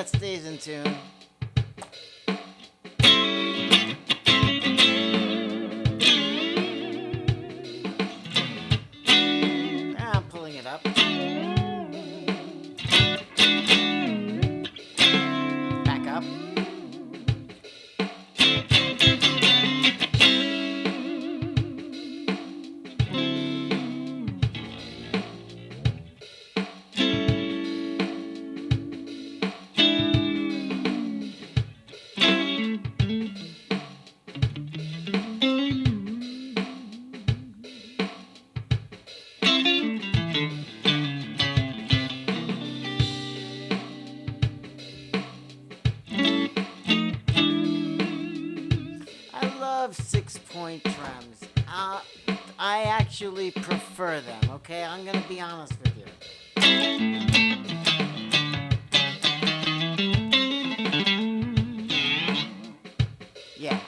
that stays in tune. I'm pulling it up. Back up. I love 6-point trems. I actually prefer them, okay? I'm gonna be honest with you. Yeah.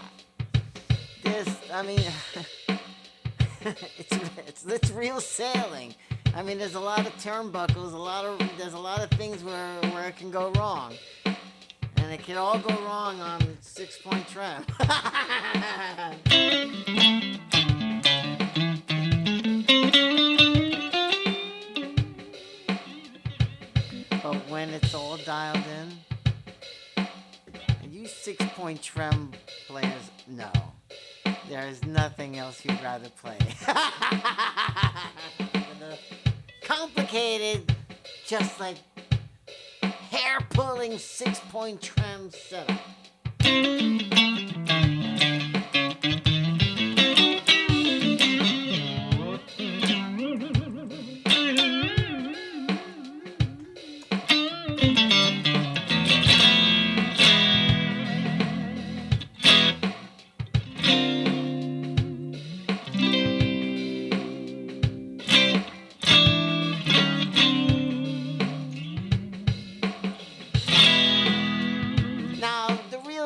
I mean, it's real sailing. I mean, there's a lot of turnbuckles, there's a lot of things where it can go wrong. And it can all go wrong on 6-point trem. But when it's all dialed in, and you 6-point trem players know, there is nothing else you'd rather play. Complicated, just like hair-pulling 6-point trem setup.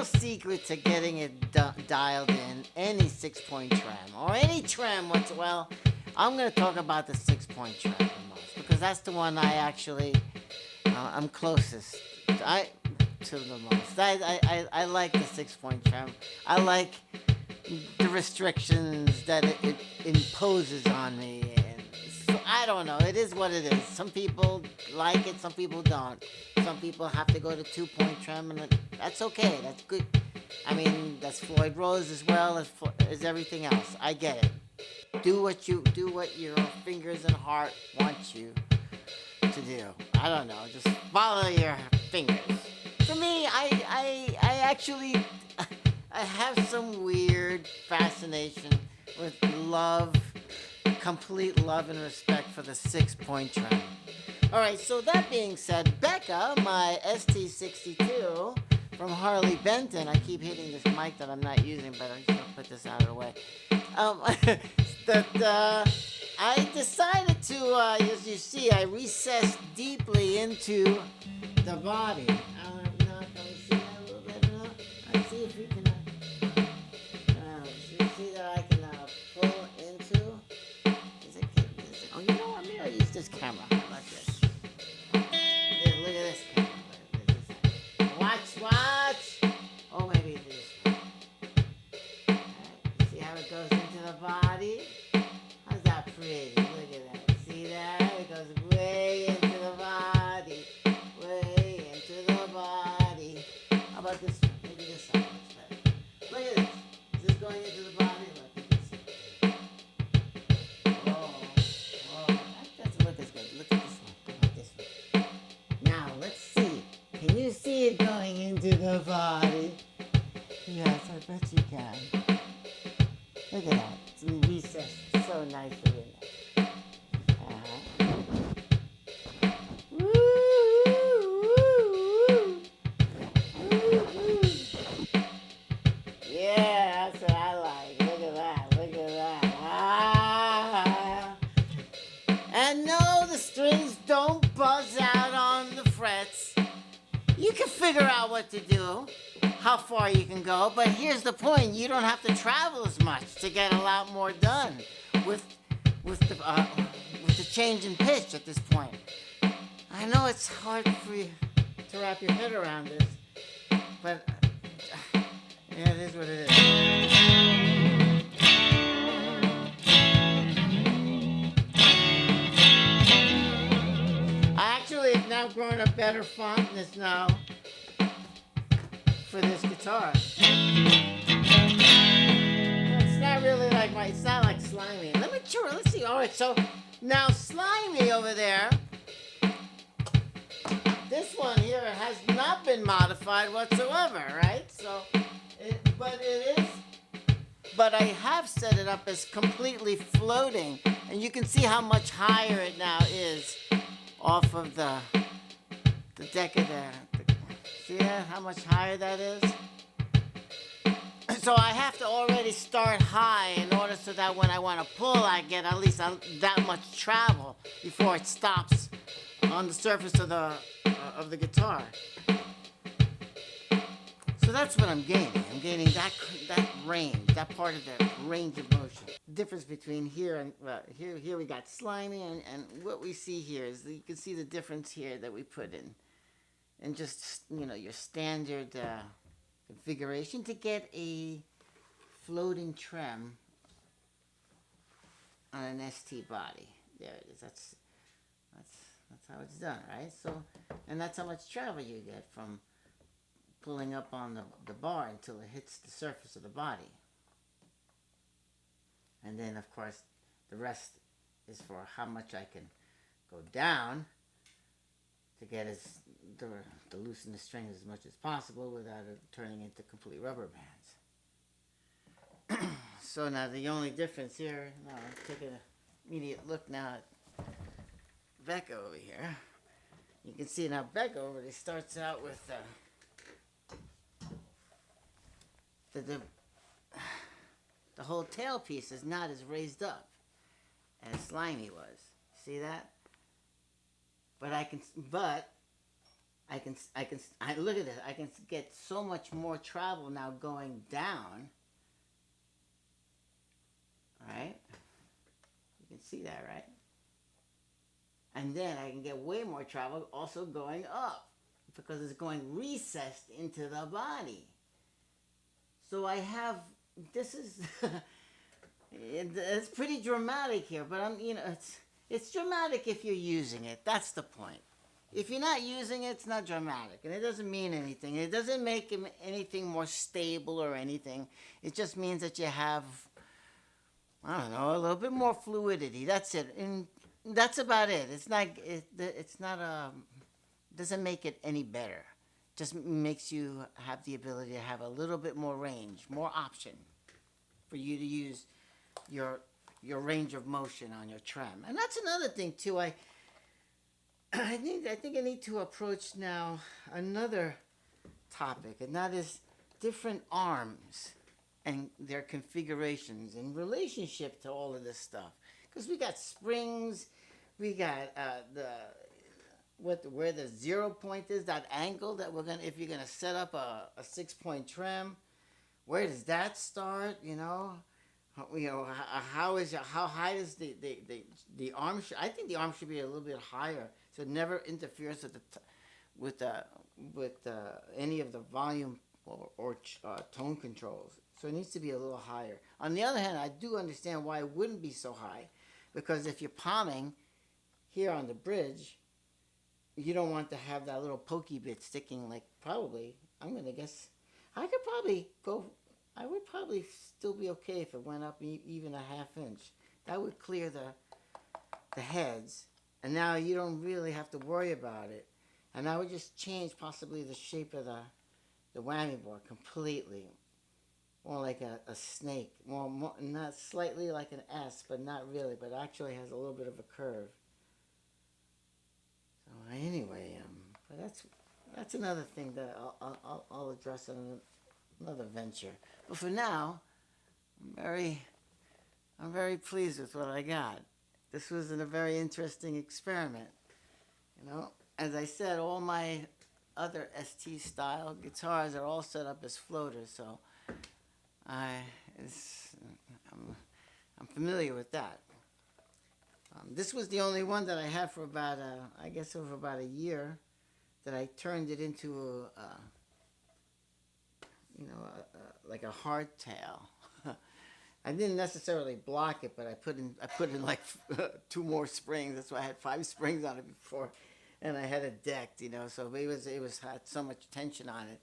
Secret to getting it dialed in, any 6-point trem or any trem well, I'm going to talk about the 6-point trem the most because that's the one I actually I'm closest to the most. I like the 6-point trem. I like the restrictions that it imposes on me, and so, I don't know, it is what it is. Some people like it, some people don't. Some people have to go to 2-point trem, and that's okay. That's good. I mean, that's Floyd Rose as well as everything else. I get it. Do what your fingers and heart want you to do. I don't know. Just follow your fingers. For me, I actually I have some weird fascination with complete love and respect for the 6-point trem. All right. So that being said, Becca, my ST62. From Harley Benton. I keep hitting this mic that I'm not using, but I'm just going to put this out of the way. I decided to, as you see, I recessed deeply into the body. Can we see that a little bit now? Let's see if we can, see that I can pull into. Oh, you know what? Maybe I'll use this camera. How about this? Yeah, look at this camera. Watch! Oh, maybe this one. Right. See how it goes into the body? How's that pretty? Look at that. See that? It goes way into the body. Way into the body. How about this one? Maybe this side looks better. Look at this. Is this going into the body? Look, you can see. Whoa. That doesn't look as good. Look at this one. How about this one? Now, let's see. Can you see it going into the body? Yes, I bet you can. Look at that. It's recessed so nicely in there. Woo, woo, woo. Yeah, that's what I like. Look at that. And no, the strings don't buzz out on the frets. You can figure out what to do, how far you can go, but here's the point. You don't have to travel as much to get a lot more done with the change in pitch at this point. I know it's hard for you to wrap your head around this. But yeah, it is what it is. I actually have now grown a better fondness now for this guitar. It's not really like it's not like Slimy. Let's see. All right, so now Slimy over there, this one here has not been modified whatsoever, right? So, but I have set it up as completely floating, and you can see how much higher it now is off of the deck of there. See that? How much higher that is? So I have to already start high in order so that when I want to pull, I get at least that much travel before it stops on the surface of the guitar. So that's what I'm gaining. I'm gaining that range, that part of the range of motion. The difference between here and here we got Slimy, and what we see here is you can see the difference here that we put in, and just your standard configuration to get a floating trem on an ST body. There it is. That's how it's done, right? So, and that's how much travel you get from pulling up on the bar until it hits the surface of the body. And then, of course, the rest is for how much I can go down to get to loosen the strings as much as possible without it turning into complete rubber bands. So now the only difference here, now let's take an immediate look now at Becca over here. You can see now Becca over there starts out with the whole tailpiece is not as raised up as Slimy was. See that? But I look at this. I can get so much more travel now going down. Right? You can see that, right? And then I can get way more travel also going up because it's going recessed into the body. So I have, this is, it's pretty dramatic here, but it's dramatic if you're using it. That's the point. If you're not using it, it's not dramatic, and it doesn't mean anything. It doesn't make anything more stable or anything. It just means that you have, I don't know, a little bit more fluidity. That's it, and that's about it. It's not. Doesn't make it any better. Just makes you have the ability to have a little bit more range, more option, for you to use your range of motion on your trem. And that's another thing too. I think I need to approach now another topic, and that is different arms and their configurations in relationship to all of this stuff. Because we got springs, we got where the 0 point is, that angle that if you're gonna set up a 6-point trem, where does that start? How high does the arm? I think the arm should be a little bit higher, so it never interferes with any of the volume or tone controls. So it needs to be a little higher. On the other hand, I do understand why it wouldn't be so high, because if you're palming here on the bridge, you don't want to have that little pokey bit sticking. Like probably, I'm gonna guess, I would probably still be okay if it went up even a 1/2 inch. That would clear the heads, and now you don't really have to worry about it. And I would just change possibly the shape of the whammy bar completely. More like a snake. More, not slightly like an S, but not really, but actually has a little bit of a curve. So anyway, but that's another thing that I'll address in another venture. But for now, I'm very pleased with what I got. This was a very interesting experiment. As I said, all my other ST style guitars are all set up as floaters, so I'm familiar with that. This was the only one that I had for about over about a year, that I turned it into like a hardtail. I didn't necessarily block it, but I put in like two more springs. That's why I had 5 springs on it before, and I had it decked, So it was had so much tension on it,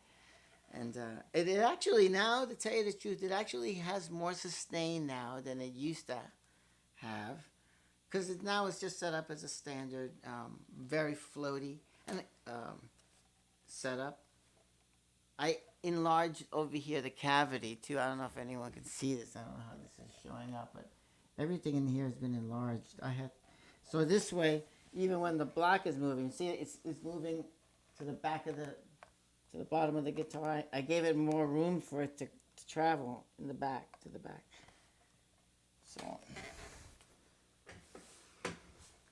and it actually now, to tell you the truth, it actually has more sustain now than it used to have, because now it's just set up as a standard, very floaty and setup. I enlarged over here the cavity too. I don't know if anyone can see this. I don't know how this is showing up, but everything in here has been enlarged. So this way, even when the block is moving, see it's moving to the back of to the bottom of the guitar. I gave it more room for it to travel in the back to the back. So.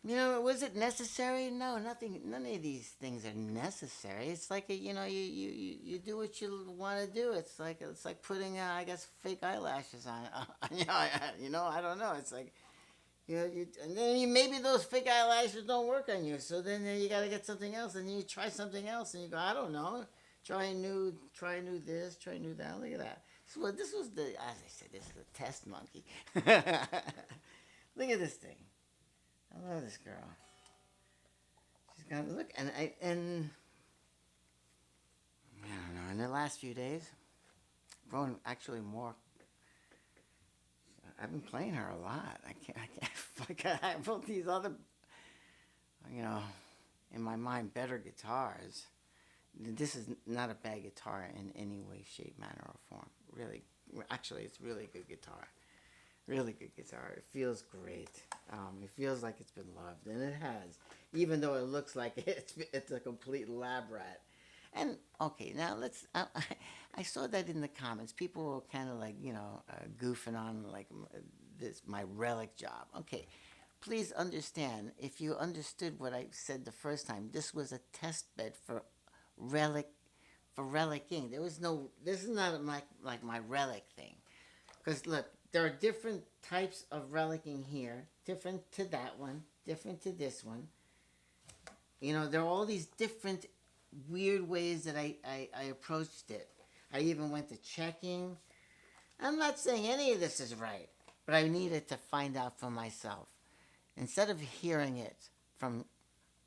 Was it necessary? No, nothing. None of these things are necessary. It's like you do what you want to do. It's like putting I guess fake eyelashes on. I don't know. It's like and then maybe those fake eyelashes don't work on you. So then you got to get something else, and then you try something else, and you go, I don't know, try new this, try new that. Look at that. So this was as I said, this is the test monkey. Look at this thing. I love this girl. She's got look, and I don't know. In the last few days, grown actually more. I've been playing her a lot. I built these other, in my mind, better guitars. This is not a bad guitar in any way, shape, manner, or form. Really, actually, it's really good guitar. Really good guitar. It feels great. It feels like it's been loved, and it has. Even though it looks like it's a complete lab rat. And okay, now let's. I saw that in the comments. People were kind of like goofing on like my relic job. Okay, please understand. If you understood what I said the first time, this was a test bed for relicking. There was no. This is not like my relic thing, because look. There are different types of relicking here, different to that one, different to this one. There are all these different weird ways that I approached it. I even went to checking. I'm not saying any of this is right, but I needed to find out for myself. Instead of hearing it from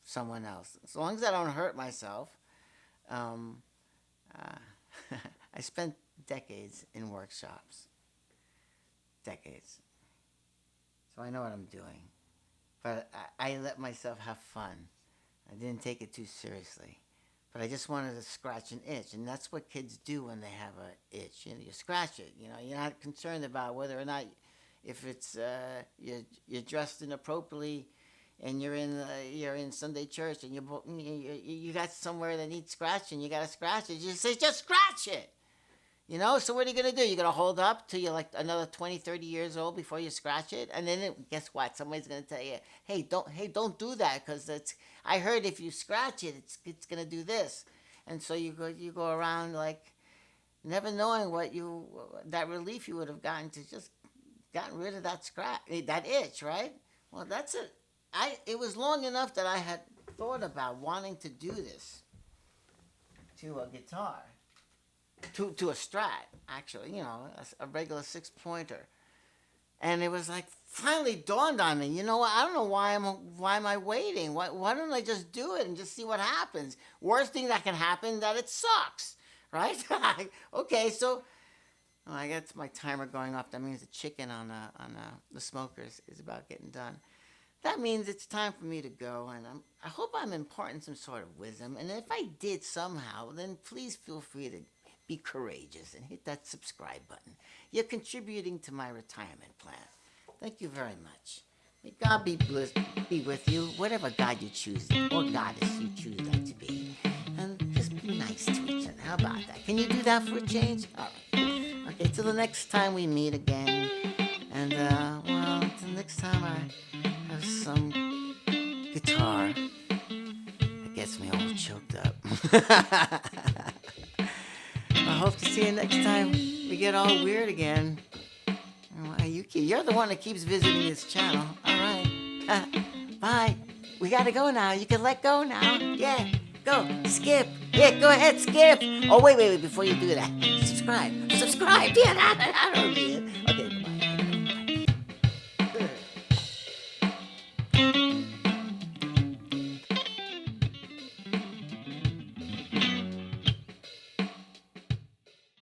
someone else. As long as I don't hurt myself, I spent decades in workshops. Decades. So I know what I'm doing. But I let myself have fun. I didn't take it too seriously. But I just wanted to scratch an itch. And that's what kids do when they have an itch. You scratch it. You're not concerned about whether or not, if it's you're dressed inappropriately and you're in Sunday church and you got somewhere that needs scratching, you got to scratch it. You say, just scratch it. So what are you going to do? You're going to hold up till you're like another 20, 30 years old before you scratch it? And then guess what? Somebody's going to tell you, hey, don't do that, because I heard if you scratch it, it's going to do this. And so you go around like never knowing that relief you would have gotten to just gotten rid of that itch, right? Well, that's it. It was long enough that I had thought about wanting to do this to a guitar. To a Strat, actually, a regular 6-pointer, and it was like finally dawned on me. I don't know why am I waiting? Why don't I just do it and just see what happens? Worst thing that can happen that it sucks, right? Okay, so I got my timer going off. That means the chicken on the smoker is about getting done. That means it's time for me to go, and I hope I'm imparting some sort of wisdom. And if I did somehow, then please feel free to be courageous and hit that subscribe button. You're contributing to my retirement plan. Thank you very much. May God be with you, whatever God you choose, or goddess you choose that to be. And just be nice to each other. How about that? Can you do that for a change? All right. Okay, till the next time we meet again. And, till next time I have some guitar that gets me all choked up. I hope to see you next time we get all weird again. You're the one that keeps visiting this channel. All right. Bye. We got to go now. You can let go now. Yeah. Go, skip. Yeah, go ahead, skip. Oh, wait, before you do that. Subscribe. Yeah, I don't